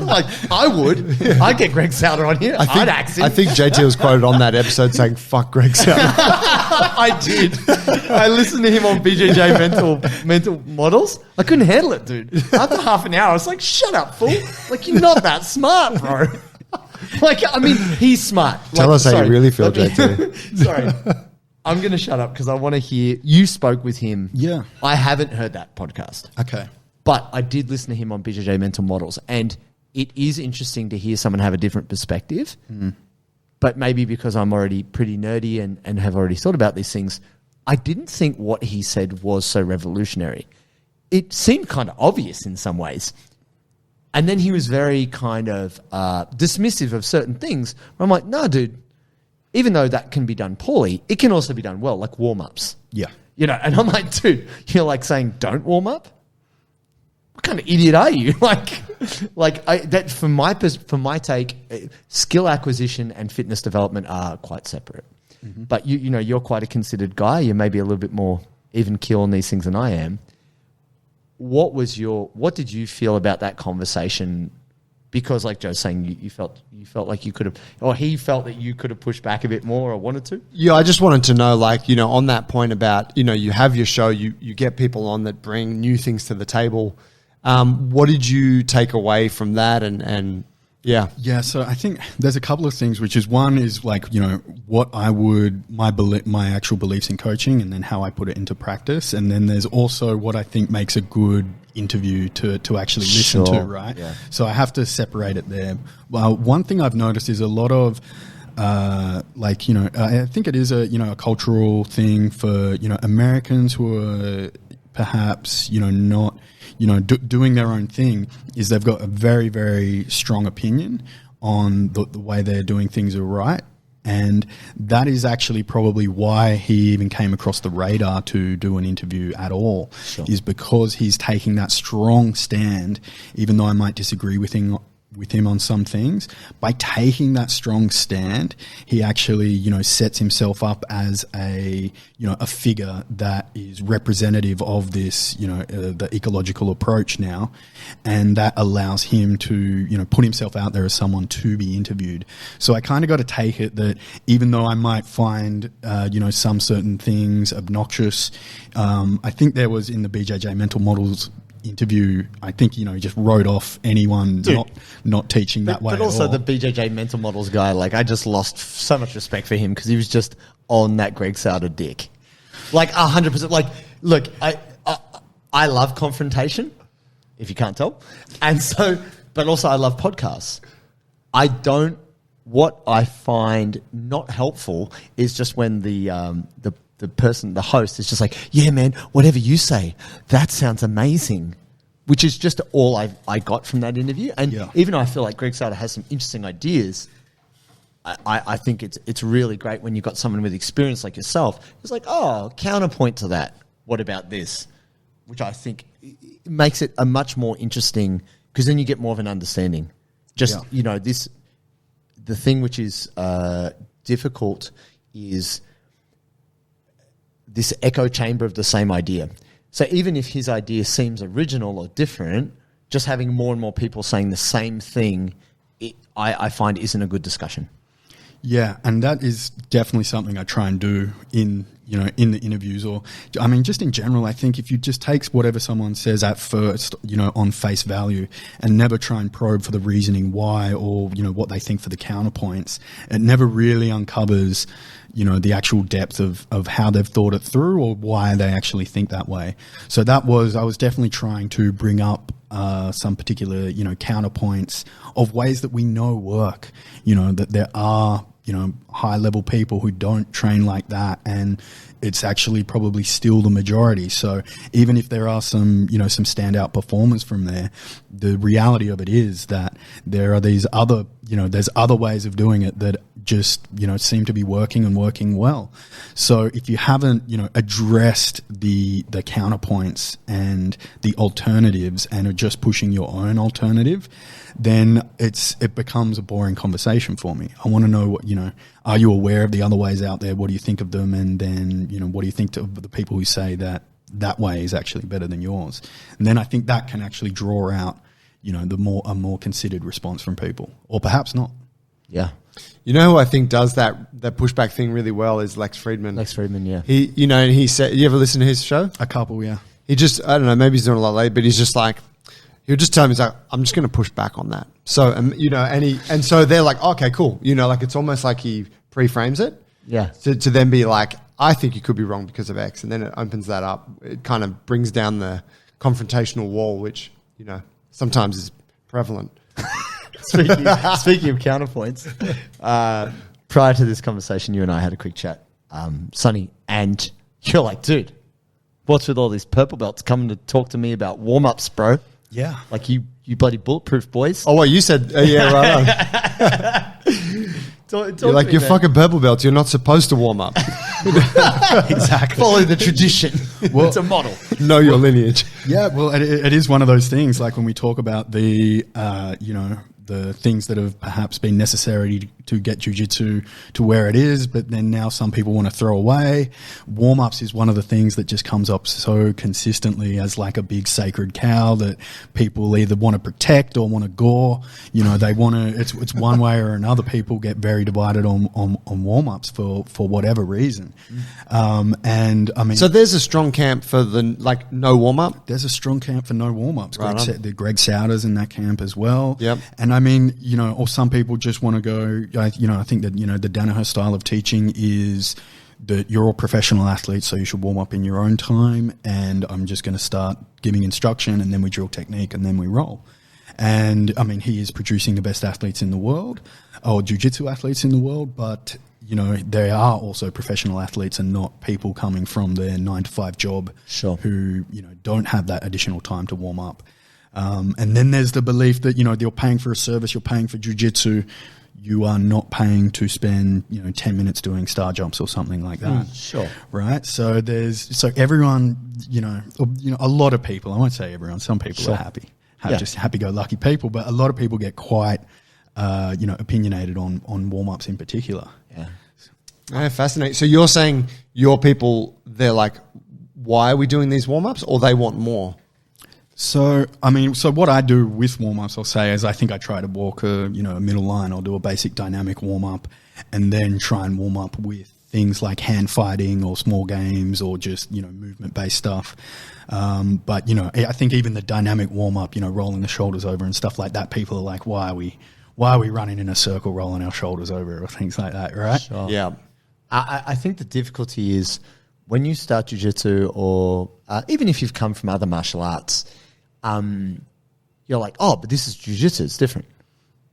Like, I would. I'd get Greg Sauter on here. I'd axe him. I think JT was quoted on that episode saying, fuck Greg Sauter. I did. I listened to him on BJJ mental models. I couldn't handle it, dude. After half an hour, I was like, shut up, fool. Like, you're not that smart, bro. Like, I mean, he's smart. Tell us how you really feel, JT. Sorry. I'm going to shut up because I want to hear. You spoke with him. Yeah. I haven't heard that podcast. Okay. But I did listen to him on BJJ Mental Models. And it is interesting to hear someone have a different perspective. Mm. But maybe because I'm already pretty nerdy and have already thought about these things, I didn't think what he said was so revolutionary. It seemed kind of obvious in some ways. And then he was very kind of dismissive of certain things. I'm like, no, dude. Even though that can be done poorly, it can also be done well, like warm-ups. Yeah. And I'm like, dude, you're like saying don't warm up? What kind of idiot are you? From my take, skill acquisition and fitness development are quite separate. Mm-hmm. But you're quite a considered guy. You're maybe a little bit more even keel on these things than I am. What did you feel about that conversation because, like Joe's saying, you felt like you could have, or he felt that you could have pushed back a bit more or wanted to? Yeah, I just wanted to know, like, you know, on that point about, you know, you have your show, you get people on that bring new things to the table. What did you take away from that? And yeah. Yeah, so I think there's a couple of things, which is one is like, you know, what I would, my actual beliefs in coaching and then how I put it into practice. And then there's also what I think makes a good interview to actually listen to, right? Yeah. So I have to separate it there. Well, one thing I've noticed is a lot of, like, you know, I think it is a, you know, a cultural thing for, you know, Americans who are perhaps, you know, not, you know, doing their own thing, is they've got a very, very strong opinion on the way they're doing things are right. And that is actually probably why he even came across the radar to do an interview at all, is because he's taking that strong stand, even though I might disagree with him on some things. By taking that strong stand, he actually, you know, sets himself up as a, you know, a figure that is representative of this, you know, the ecological approach now, and that allows him to, you know, put himself out there as someone to be interviewed. So I kind of got to take it that even though I might find, you know, some certain things obnoxious, I think there was in the BJJ Mental Models interview, I think, you know, he just wrote off anyone not teaching that way. But also at all. the BJJ Mental Models guy, like, I just lost so much respect for him because he was just on that Greg Sauter dick. Like 100%. Like, look, I love confrontation, if you can't tell. And so, but also I love podcasts. What I find not helpful is just when the person, the host, is just like, yeah, man, whatever you say, that sounds amazing, which is just all I got from that interview. And even though I feel like Greg Sauter has some interesting ideas, I think it's really great when you've got someone with experience like yourself. It's like, oh, counterpoint to that. What about this? Which I think makes it a much more interesting, because then you get more of an understanding. Just, you know, the thing which is difficult is this echo chamber of the same idea. So even if his idea seems original or different, just having more and more people saying the same thing, I find isn't a good discussion. Yeah, and that is definitely something I try and do in the interviews, or, I mean, just in general. I think if you just take whatever someone says at first, you know, on face value, and never try and probe for the reasoning why, or, you know, what they think for the counterpoints, it never really uncovers, you know, the actual depth of how they've thought it through or why they actually think that way. So I was definitely trying to bring up some particular, you know, counterpoints of ways that we know work, you know, that there are, you know, high level people who don't train like that, and it's actually probably still the majority. So even if there are some, you know, some standout performers from there, the reality of it is that there are these other, you know, there's other ways of doing it that just, you know, seem to be working and working well. So if you haven't, you know, addressed the counterpoints and the alternatives and are just pushing your own alternative, then it becomes a boring conversation for me. I want to know what, you know, are you aware of the other ways out there? What do you think of them? And then, you know, what do you think of the people who say that way is actually better than yours? And then I think that can actually draw out, you know, a more considered response from people, or perhaps not. Yeah. You know who I think does that pushback thing really well is Lex Friedman. Lex Friedman, yeah. He, you know, and he said, you ever listen to his show? A couple, yeah. He just, I don't know, maybe he's doing a lot late, but he's just like, he'll just tell me, he's like, I'm just going to push back on that. So, you know, and so they're like, okay, cool. You know, like it's almost like he pre-frames it. Yeah. To then be like, I think you could be wrong because of X. And then it opens that up. It kind of brings down the confrontational wall, which, you know, sometimes is prevalent. Speaking of counterpoints, prior to this conversation, you and I had a quick chat, Sonny, and you're like, dude, what's with all these purple belts coming to talk to me about warm-ups, bro? Yeah. Like you bloody bulletproof boys. Oh, well, you said, yeah, right on. You're like, you're fucking purple belts. You're not supposed to warm up. Exactly. Follow the tradition. Well, it's a model. Know your lineage. Yeah, well, it is one of those things, like when we talk about the, you know, the things that have perhaps been necessary to get jiu-jitsu to where it is, but then now some people want to throw away. Warm-ups is one of the things that just comes up so consistently as like a big sacred cow that people either want to protect or want to gore. You know, they want to, it's one way or another. People get very divided on warm-ups for whatever reason. And I mean, so there's a strong camp for the like no warm-up. There's a strong camp for no warm-ups. Right Greg Souders in that camp as well. Yep. And I mean, you know, or some people just want to go, you know, I think that, you know, the Danaher style of teaching is that you're all professional athletes, so you should warm up in your own time, and I'm just going to start giving instruction, and then we drill technique, and then we roll. And I mean, he is producing the best athletes in the world, or jiu-jitsu athletes in the world, but you know, they are also professional athletes and not people coming from their 9-to-5 job who, you know, don't have that additional time to warm up. And then there's the belief that, you know, you're paying for a service, you're paying for jiu-jitsu, you are not paying to spend, you know, 10 minutes doing star jumps or something like that. Right? So so everyone, you know, a lot of people, I won't say everyone, some people are happy, just happy-go-lucky people, but a lot of people get quite, you know, opinionated on warm-ups in particular. Yeah, fascinating. So you're saying your people, they're like, why are we doing these warm-ups, or they want more? So, I mean, so what I do with warm-ups, I'll say, is I think I try to walk a middle line. I'll do a basic dynamic warm-up and then try and warm up with things like hand fighting or small games or just, you know, movement-based stuff. But, you know, I think even the dynamic warm-up, you know, rolling the shoulders over and stuff like that, people are like, why are we running in a circle, rolling our shoulders over or things like that, right? Sure. Yeah. I think the difficulty is when you start jiu-jitsu or even if you've come from other martial arts, you're like, oh, but this is jiu-jitsu, it's different.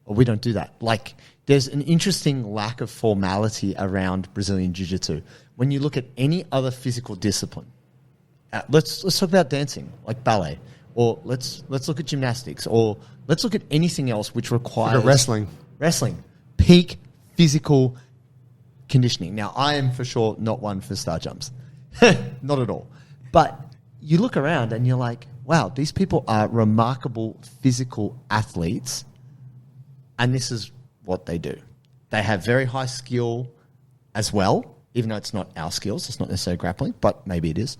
Or we don't do that. Like, there's an interesting lack of formality around Brazilian jiu-jitsu. When you look at any other physical discipline, let's talk about dancing, like ballet, or let's look at gymnastics, or let's look at anything else which requires wrestling, peak physical conditioning. Now, I am for sure not one for star jumps, not at all. But you look around and you're like, wow, these people are remarkable physical athletes, and this is what they do. They have very high skill as well, even though it's not our skills. It's not necessarily grappling, but maybe it is.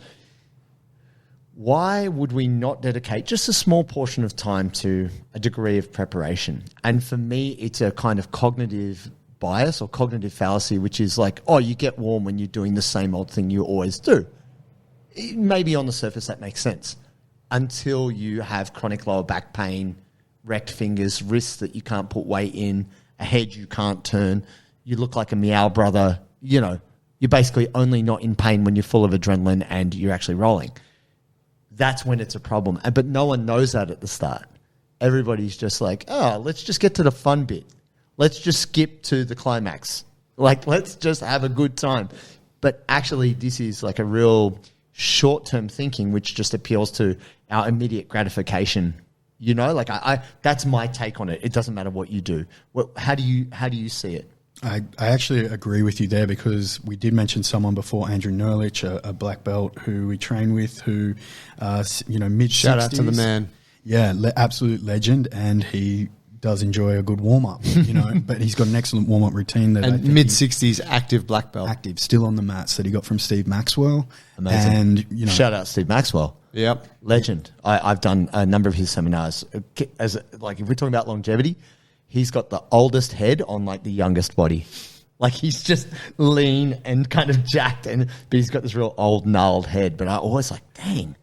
Why would we not dedicate just a small portion of time to a degree of preparation? And for me, it's a kind of cognitive bias or cognitive fallacy, which is like, oh, you get warm when you're doing the same old thing you always do. Maybe on the surface that makes sense, until you have chronic lower back pain, wrecked fingers, wrists that you can't put weight in, a head you can't turn, you look like a meow brother, you know, you're basically only not in pain when you're full of adrenaline and you're actually rolling. That's when it's a problem. But no one knows that at the start. Everybody's just like, oh, let's just get to the fun bit. Let's just skip to the climax. Like, let's just have a good time. But actually, this is like a real short-term thinking, which just appeals to our immediate gratification. You know, like I that's my take on it. It doesn't matter what you do. How do you see it? I actually agree with you there, because we did mention someone before, Andrew Nerlich, a black belt who we train with, who, you know, mid-60s. Shout out to the man. Yeah, absolute legend, and he does enjoy a good warm-up, you know, but he's got an excellent warm-up routine. And mid-60s active black belt. Active, still on the mats, that he got from Steve Maxwell. Amazing. And, you know, shout out Steve Maxwell. Yep. Legend. I've done a number of his seminars. As like, if we're talking about longevity, he's got the oldest head on like the youngest body. Like, he's just lean and kind of jacked, but he's got this real old, gnarled head. But I always like, dang,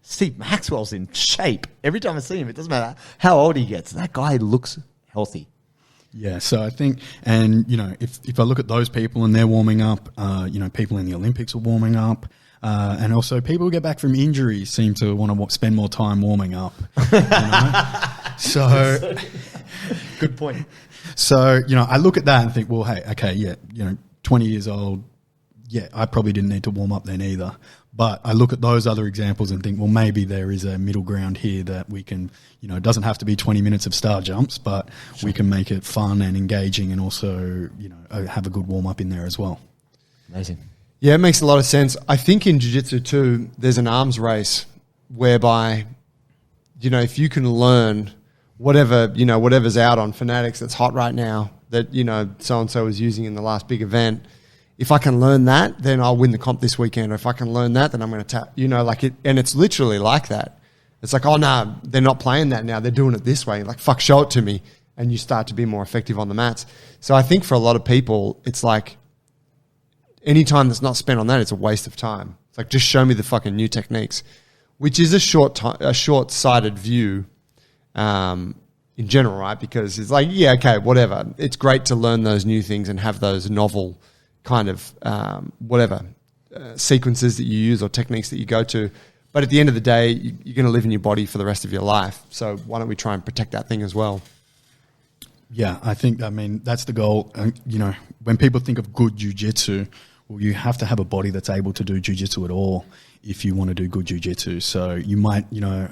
Steve Maxwell's in shape. Every time I see him, it doesn't matter how old he gets, that guy looks healthy. Yeah, so I think, and, you know, if I look at those people and they're warming up, you know, people in the Olympics are warming up, and also people who get back from injuries seem to want to spend more time warming up. You know? So, good point. So, you know, I look at that and think, well, hey, okay, yeah, you know, 20 years old, yeah, I probably didn't need to warm up then either. But I look at those other examples and think, well, maybe there is a middle ground here that we can, you know, it doesn't have to be 20 minutes of star jumps, but we can make it fun and engaging, and also, you know, have a good warm up in there as well. Amazing. Yeah, it makes a lot of sense. I think in jiu-jitsu too, there's an arms race whereby, you know, if you can learn whatever, you know, whatever's out on Fanatics that's hot right now, that, you know, so-and-so was using in the last big event. If I can learn that, then I'll win the comp this weekend. Or if I can learn that, then I'm going to tap, you know, like it. And it's literally like that. It's like, oh, no, they're not playing that now. They're doing it this way. Like, fuck, show it to me. And you start to be more effective on the mats. So I think for a lot of people, it's like any time that's not spent on that, it's a waste of time. It's like, just show me the fucking new techniques, which is a short-sighted view in general, right? Because it's like, yeah, okay, whatever. It's great to learn those new things and have those novel kind of sequences that you use or techniques that you go to. But at the end of the day, you're going to live in your body for the rest of your life. So why don't we try and protect that thing as well? Yeah, I mean, that's the goal. You know, when people think of good jiu-jitsu, well, you have to have a body that's able to do jiu-jitsu at all if you want to do good jiu-jitsu. So you might, you know,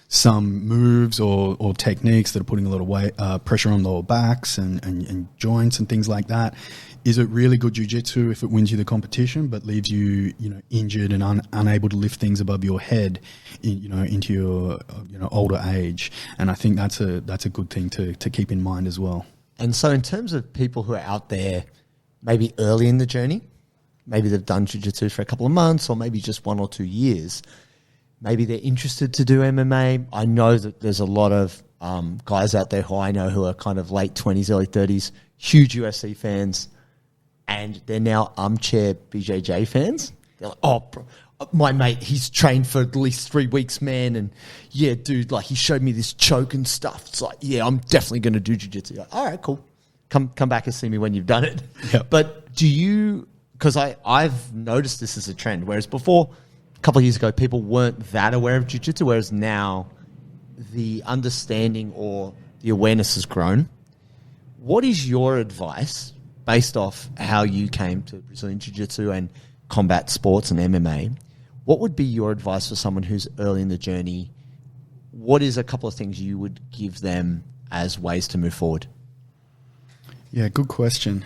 some moves or techniques that are putting a lot of weight, pressure on lower backs and joints and things like that. Is it really good jiu-jitsu if it wins you the competition but leaves you, you know, injured and unable to lift things above your head, you know, into your, you know, older age? And I think that's a good thing to keep in mind as well. And so in terms of people who are out there maybe early in the journey, maybe they've done jiu-jitsu for a couple of months or maybe just 1 or 2 years, maybe they're interested to do MMA. I know that there's a lot of guys out there who I know who are kind of late 20s, early 30s, huge UFC fans, and they're now armchair BJJ fans. They're like, oh, bro, my mate, he's trained for at least 3 weeks, man. And yeah, dude, like he showed me this choke and stuff. It's like, yeah, I'm definitely going to do jiu-jitsu. Like, all right, cool. Come back and see me when you've done it. Yep. But do you, because I've noticed this as a trend, whereas before, a couple of years ago, people weren't that aware of jiu-jitsu, whereas now the understanding or the awareness has grown. What is your advice based off how you came to Brazilian Jiu-Jitsu and combat sports and MMA? What would be your advice for someone who's early in the journey? What is a couple of things you would give them as ways to move forward? Yeah, good question.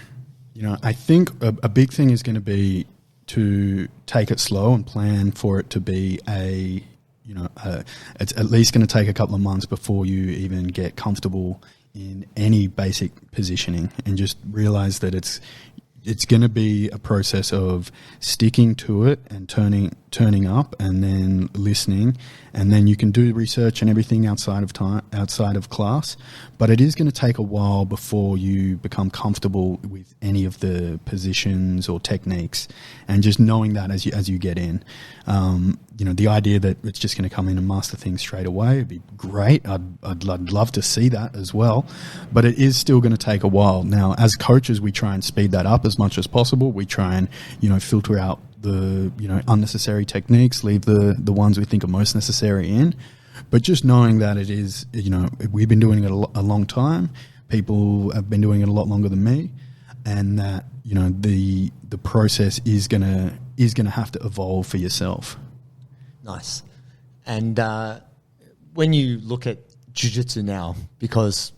You know, I think a big thing is going to be to take it slow and plan for it to be it's at least going to take a couple of months before you even get comfortable in any basic positioning, and just realize that it's going to be a process of sticking to it and turning up and then listening, and then you can do research and everything outside of class, but it is going to take a while before you become comfortable with any of the positions or techniques, and just knowing that as you get in. You know, the idea that it's just going to come in and master things straight away would be great. I'd love to see that as well, but it is still going to take a while. Now, as coaches, we try and speed that up as much as possible. We try and, you know, filter out the, you know, unnecessary techniques, leave the ones we think are most necessary in. But just knowing that it is, you know, we've been doing it a long time. People have been doing it a lot longer than me, and that, you know, the process is gonna have to evolve for yourself. Nice. And when you look at jiu-jitsu now, because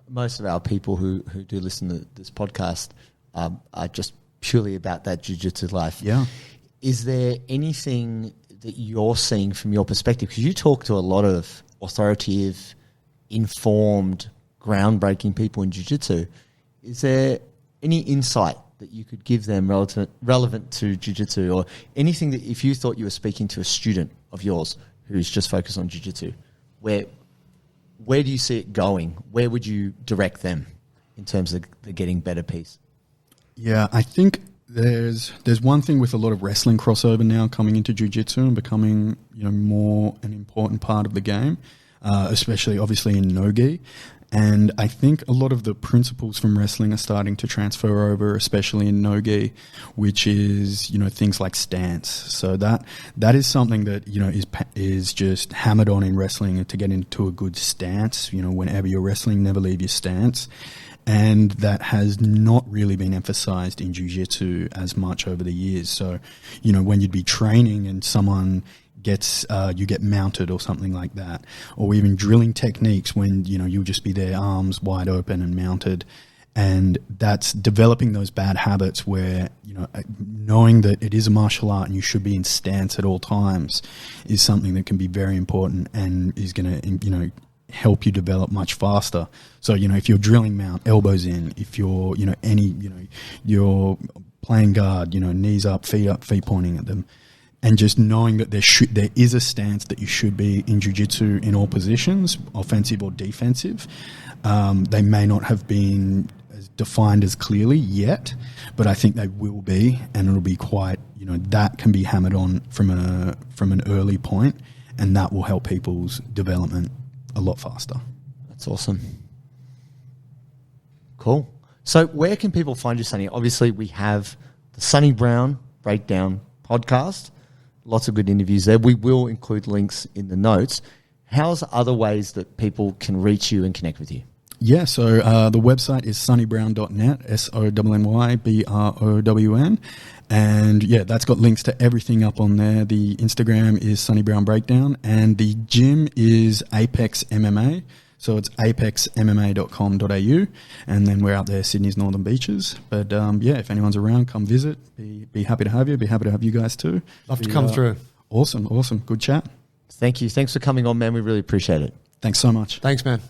most of our people who do listen to this podcast are just purely about that jiu-jitsu life. Yeah. Is there anything that you're seeing from your perspective? Because you talk to a lot of authoritative, informed, groundbreaking people in jiu-jitsu. Is there any insight that you could give them relevant to jiu-jitsu, or anything that if you thought you were speaking to a student of yours who's just focused on jiu-jitsu, where do you see it going? Where would you direct them in terms of the getting better piece? Yeah, I think there's one thing with a lot of wrestling crossover now coming into jiu-jitsu and becoming, you know, more an important part of the game, especially obviously in no-gi. And I think a lot of the principles from wrestling are starting to transfer over, especially in no-gi, which is, you know, things like stance. So that is something that, you know, is just hammered on in wrestling, to get into a good stance. You know, whenever you're wrestling, never leave your stance. And that has not really been emphasized in jiu-jitsu as much over the years. So, you know, when you'd be training and someone you get mounted or something like that, or even drilling techniques when, you know, you'll just be there, arms wide open and mounted. And that's developing those bad habits where, you know, knowing that it is a martial art and you should be in stance at all times is something that can be very important and is going to, you know, help you develop much faster. So, if you're drilling mount, elbows in, if you're, you're playing guard, knees up, feet pointing at them, and just knowing that there is a stance that you should be in jiu-jitsu in all positions, offensive or defensive. They may not have been as defined as clearly yet, but I think they will be, and it'll be quite, that can be hammered on from an early point, and that will help people's development a lot faster. That's awesome. Cool. So where can people find you, Sonny? Obviously, we have the Sonny Brown Break Down podcast. Lots of good interviews there. We will include links in the notes. How's other ways that people can reach you and connect with you? Yeah, so the website is sonnybrown.net, SONNYBROWN. And yeah, that's got links to everything up on there. The Instagram is Sonny Brown Breakdown, and the gym is Apex MMA. So it's apexmma.com.au, and then we're out there, Sydney's Northern Beaches. But yeah, if anyone's around, come visit. Be happy to have you. Be happy to have you guys too. Love to come through. Awesome. Good chat. Thank you. Thanks for coming on, man. We really appreciate it. Thanks so much. Thanks, man.